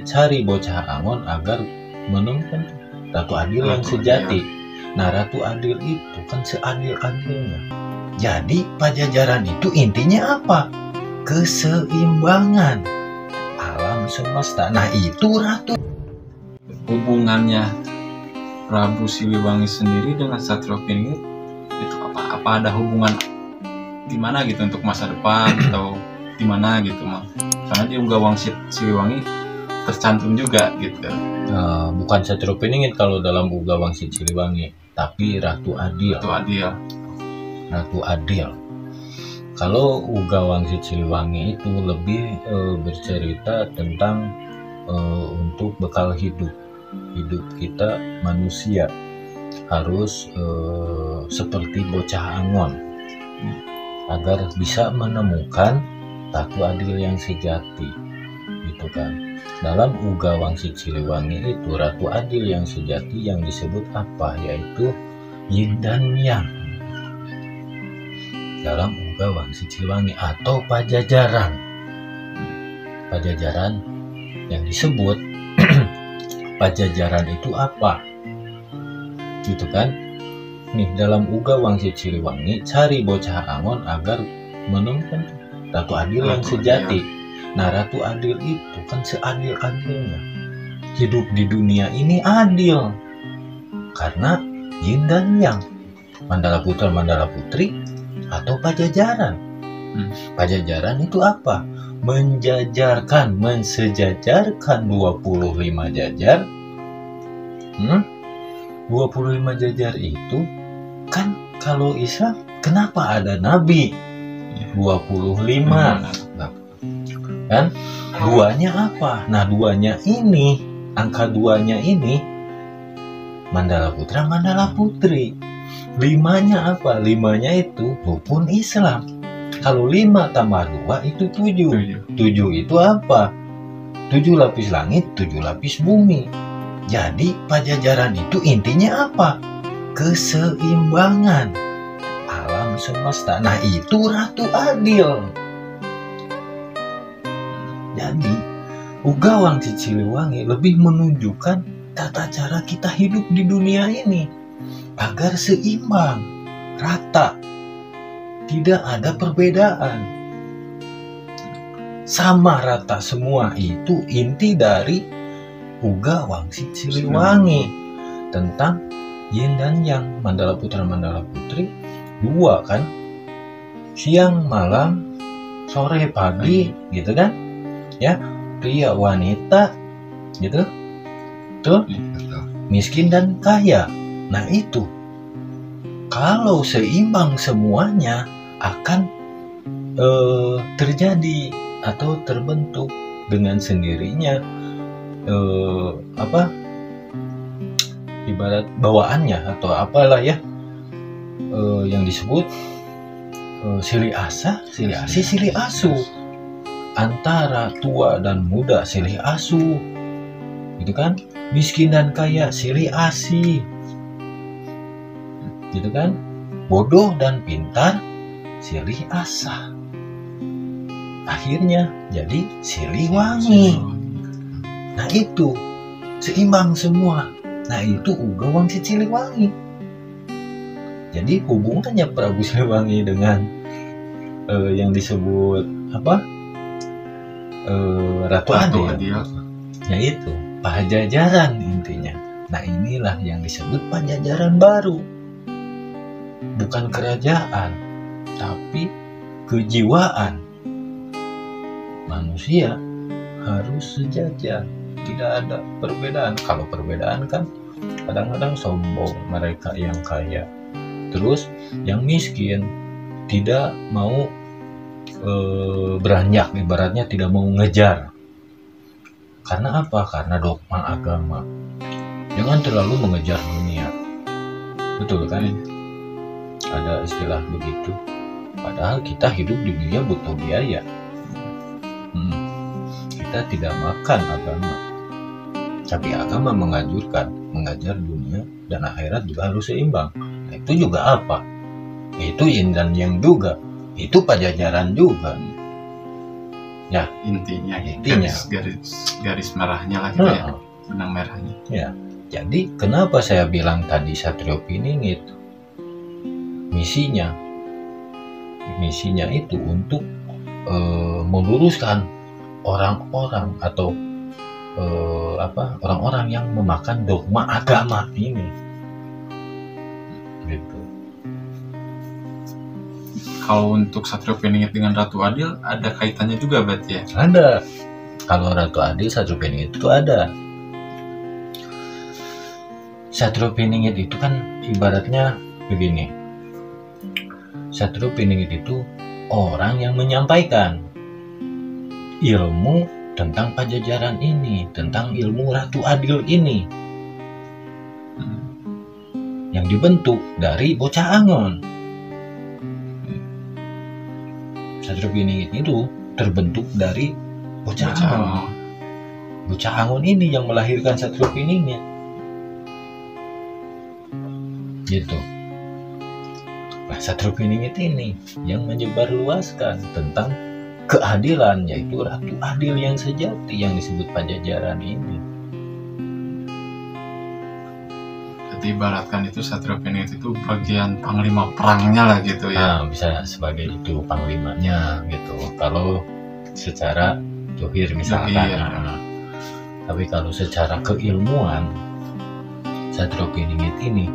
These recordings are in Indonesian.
cari bocah Angon agar menemukan Ratu Adil yang sejati. Nah, Ratu Adil itu kan seadil-adilnya. Jadi Pajajaran itu intinya apa? Keseimbangan alam semesta. Nah, itu Ratu. Hubungannya Prabu Siliwangi sendiri dengan Satrio Piningit itu apa? Apa ada hubungan gimana gitu untuk masa depan atau gimana gitu mah? Karena di Ugawang Siliwangi tercantum juga gitu. Bukan Satrio Piningit kalau dalam Ugawang Siliwangi, tapi Ratu Adil. Ratu Adil. Kalau Ugawang Siliwangi itu lebih bercerita tentang untuk bekal hidup kita manusia harus seperti bocah Angon agar bisa menemukan Ratu Adil yang sejati, gitu kan. Dalam Ugawang Siliwangi itu Ratu Adil yang sejati yang disebut apa? Yaitu Yin dan Yang. Dalam Ugawang Siliwangi atau Pajajaran. Pajajaran yang disebut Pajajaran itu apa? Gitu kan? Nih, dalam Ugawang Siliwangi cari bocah Angon agar menemukan Ratu Adil yang sejati. Nah, Ratu Adil itu kan seadil-adilnya. Hidup di dunia ini adil. Karena Yin dan Yang. Mandala Putra, Mandala Putri, atau Pajajaran. Pajajaran itu apa? Menjajarkan, mensejajarkan 25 jajar. 25 jajar itu kan kalau Islam kenapa ada Nabi? 25. Kan? Duanya apa? Nah, duanya ini, angka duanya ini Mandala Putra, Mandala Putri. 5-nya apa? 5-nya itu rukun Islam. Kalau 5 tambah 2 itu 7. 7 itu apa? 7 lapis langit, 7 lapis bumi. Jadi Pajajaran itu intinya apa? Keseimbangan alam semesta. Nah, itu Ratu Adil. Jadi Ugawang Siliwangi lebih menunjukkan tata cara kita hidup di dunia ini agar seimbang, rata, tidak ada perbedaan, sama rata semua. Itu inti dari Ugawang Siliwangi tentang Yin dan Yang, Mandala Putra, Mandala Putri, 2 kan, siang, malam, sore, pagi, gitu kan ya, pria, wanita, gitu tuh, miskin dan kaya. Nah, itu kalau seimbang semuanya akan terjadi atau terbentuk dengan sendirinya ibarat bawaannya atau apalah ya, yang disebut silih asa, silih asi, silih asu. Antara tua dan muda silih asu, gitu kan. Miskin dan kaya silih asi, gitu kan. Bodoh dan pintar silih asa. Akhirnya jadi Siliwangi. Nah, itu seimbang semua. Nah, itu Ugawang Siliwangi. Jadi hubungannya Prabu Siliwangi dengan yang disebut apa? Ratu Adil. Yaitu Pajajaran intinya. Nah, inilah yang disebut Pajajaran baru. Bukan kerajaan, tapi kejiwaan. Manusia harus sejajar, tidak ada perbedaan. Kalau perbedaan kan kadang-kadang sombong mereka yang kaya. Terus yang miskin tidak mau beranjak, ibaratnya tidak mau ngejar. Karena apa? Karena dogma agama. Jangan terlalu mengejar dunia. Betul kan? Ada istilah begitu. Padahal kita hidup di dunia butuh biaya. Kita tidak makan agama. Tapi agama mengajar dunia dan akhirat juga harus seimbang. Nah, itu juga apa? Itu Yin dan Yang juga. Itu Pajajaran juga. Ya. Intinya Intinya. garis merahnya lah gitu ya. Nah, Benang merahnya. ya. Jadi kenapa saya bilang tadi Satrio Piningit misinya itu untuk meluruskan orang-orang atau orang-orang yang memakan dogma agama ini, gitu. Kalau untuk Satrio Piningit dengan Ratu Adil ada kaitannya juga berarti ya? Ada. Kalau Ratu Adil, Satrio Piningit itu ada. Satrio Piningit itu kan ibaratnya begini. Satrio Piningit itu orang yang menyampaikan ilmu tentang Pajajaran ini, tentang ilmu Ratu Adil ini, yang dibentuk dari bocah Angon. Satrio Piningit itu terbentuk dari bocah Angon. Bocah Angon ini yang melahirkan Satrio Piningit. Gitu. Nah, Satrio Piningit ini yang menyebarluaskan tentang keadilan, yaitu Ratu Adil yang sejati yang disebut Pajajaran ini. Jadi ibaratkan itu Satrio Piningit itu bagian panglima perangnya lah gitu ya. Nah, bisa sebagai itu panglimanya gitu. Kalau secara johir misalkan. Nah, tapi kalau secara keilmuan, Satrio Piningit ini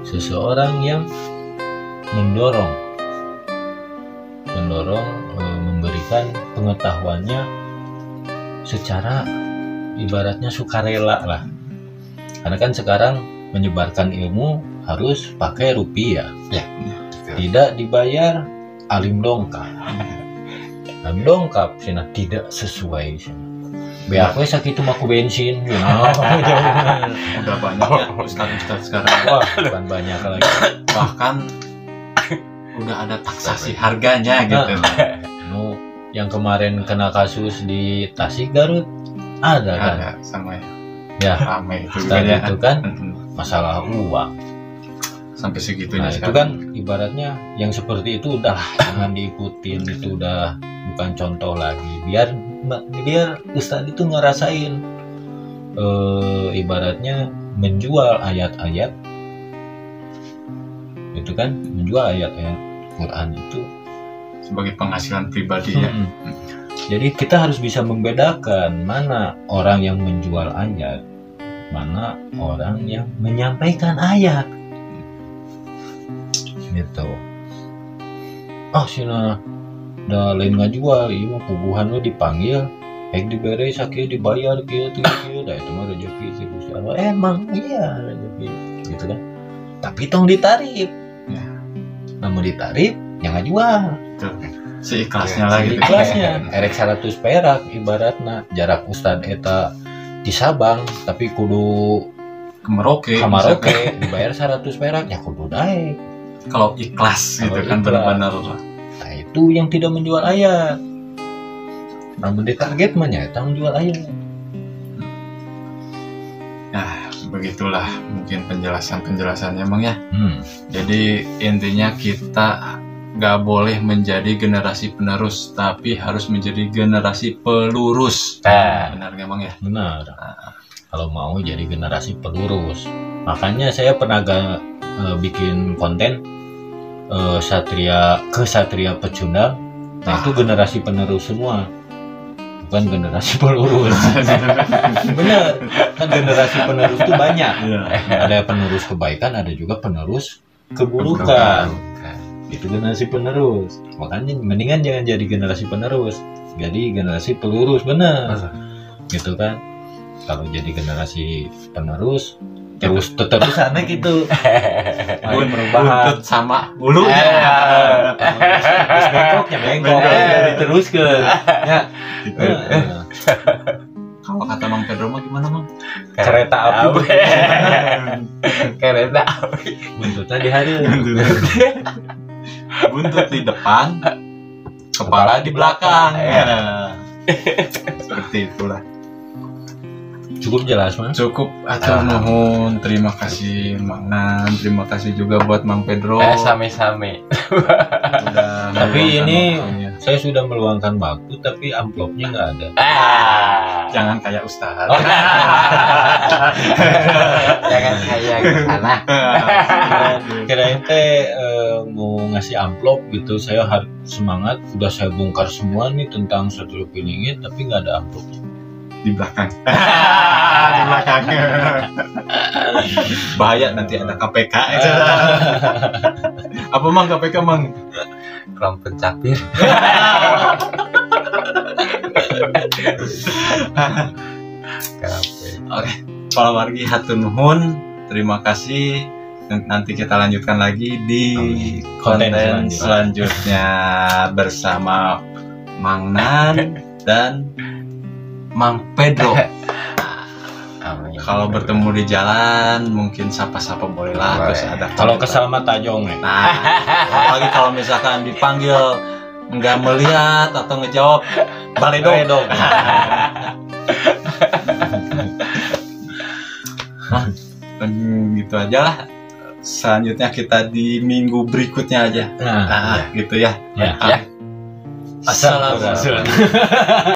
seseorang yang mendorong memberikan pengetahuannya secara ibaratnya sukarela lah. Karena kan sekarang menyebarkan ilmu harus pakai rupiah, tidak dibayar alim dongkap. Alim dongkap sina tidak sesuai sina. Beakwe sakitu maku bensin, Udah banyak ya ustadz sekarang. Wah, bukan banyak lagi. Bahkan udah ada taksasi harganya gitu. Yang kemarin kena kasus di Tasik Garut ada kan? Ada sama ya. Ramai itu Tadi ya. itu kan masalah uang. Sampai segitunya. Nah, itu kan ibaratnya yang seperti itu udah jangan diikutin, itu udah bukan contoh lagi. Biar ustadz itu ngerasain ibaratnya menjual ayat-ayat itu kan, menjual ayat-ayat Quran itu sebagai penghasilan pribadinya. Jadi kita harus bisa membedakan mana orang yang menjual ayat, mana orang yang menyampaikan ayat. Gitu. Sina da lain ngajual, ieu mah puguhan we dipanggil, hek dibere sakieu dibayar kieu da itu mah rezeki si Gusti Allah. Emang iya rezeki gitu kan. Tapi tong ditarif. Ya. Namun ditarif yang ngajual. Seikhlasnya lah gitu. Seikhlasnya. Erek 100 perak ibaratna jarak Ustad eta di Sabang tapi kudu ke Merauke dibayar 100 perak ya kudu naik. Kalau ikhlas gitu kan benar-benar. Nah, itu yang tidak menjual ayat. Namun di target mah nyata menjual ayat. Nah, begitulah mungkin penjelasannya Bang ya. Jadi intinya kita nggak boleh menjadi generasi penerus, tapi harus menjadi generasi pelurus. Benar nggak Bang ya? Benar. Kalau mau jadi generasi pelurus. Makanya saya pernah bikin konten Satria Pecundang. Nah, itu generasi penerus semua. Bukan generasi pelurus. Benar. Kan generasi penerus itu banyak. Ada penerus kebaikan, ada juga penerus keburukan. Itu generasi penerus. Makanya mendingan jangan jadi generasi penerus, jadi generasi pelurus. Benar. Gitu kan. Kalau jadi generasi penerus terus terusannya gitu. Buntut sama bulunya. Bengkok diteruskan. Ya. Kalau kata Bang Pedro mah gimana Bang? Kereta api. Kereta api. Buntutnya di hari. Buntut di depan, kepala di belakang. Seperti itulah. Cukup jelas Mas? Cukup. Atur nuhun. Terima kasih Mang Nan. Terima kasih juga buat Mang Pedro. Sami-sami. Udah tapi ini waktunya. Saya sudah meluangkan waktu tapi amplopnya nggak ada. Jangan kayak Ustaz. Jangan kayak sana. Kirain teh mau ngasih amplop gitu, saya harus semangat, udah saya bongkar semua nih tentang Satrio Piningit tapi nggak ada amplop. Di belakang. Di belakang. Bahaya nanti ada KPK. Apa mang KPK mang? Kelompok pencapir. Oke, Pak Wargi hatur nuhun. Terima kasih. Nanti kita lanjutkan lagi di konten selanjutnya bersama Mang Nan dan Mang Pedro. Amin. Kalau bertemu di jalan mungkin sapa-sapa boleh lah. Terus ada Kalau kesal mah tajong nih. Nah, apalagi kalau misalkan dipanggil nggak melihat atau ngejawab baledog. Nah, gitu aja lah. Selanjutnya kita di minggu berikutnya aja. Nah, gitu ya. Ya. Assalamualaikum.